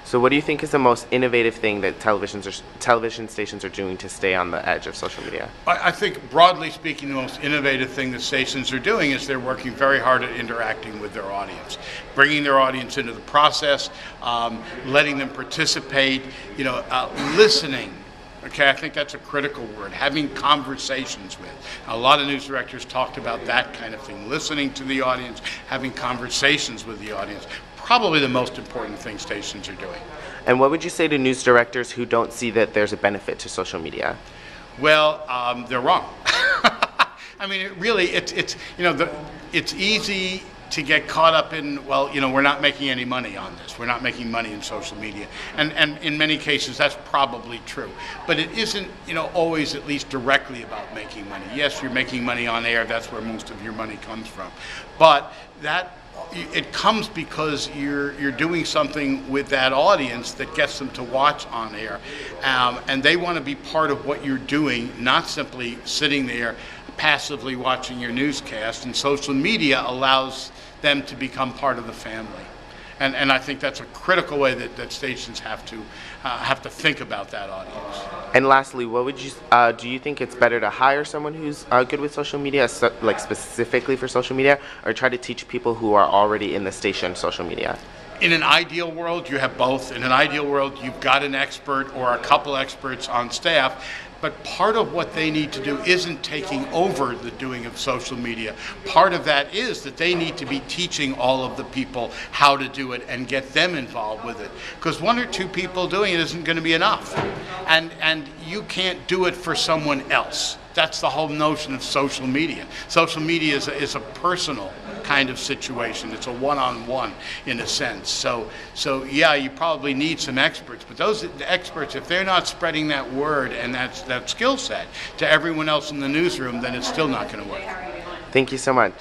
So what do you think is the most innovative thing that television stations are doing to stay on the edge of social media? I think, broadly speaking, the most innovative thing that stations are doing is they're working very hard at interacting with their audience, bringing their audience into the process, letting them participate, listening. Okay, I think that's a critical word, having conversations with. A lot of news directors talked about that kind of thing, listening to the audience, having conversations with the audience. Probably the most important thing stations are doing. And what would you say to news directors who don't see that there's a benefit to social media? Well, they're wrong. I mean, it's easy to get caught up in, we're not making any money on this. We're not making money in social media. And in many cases, that's probably true. But it isn't, always at least directly about making money. Yes, you're making money on air. That's where most of your money comes from. But it comes because you're doing something with that audience that gets them to watch on air. And they want to be part of what you're doing, not simply sitting there passively watching your newscast. And social media allows them to become part of the family. And I think that's a critical way that stations have to think about that audience. And lastly, what would you do you think it's better to hire someone who's good with social media, like specifically for social media, or try to teach people who are already in the station social media? In an ideal world, you have both. In an ideal world, you've got an expert or a couple experts on staff. But part of what they need to do isn't taking over the doing of social media. Part of that is that they need to be teaching all of the people how to do it and get them involved with it. Because one or two people doing it isn't going to be enough. And you can't do it for someone else. That's the whole notion of social media. Social media is a personal kind of situation. It's a one-on-one in a sense. So yeah, you probably need some experts, but those experts, if they're not spreading that word and that skill set to everyone else in the newsroom, then it's still not going to work. Thank you so much.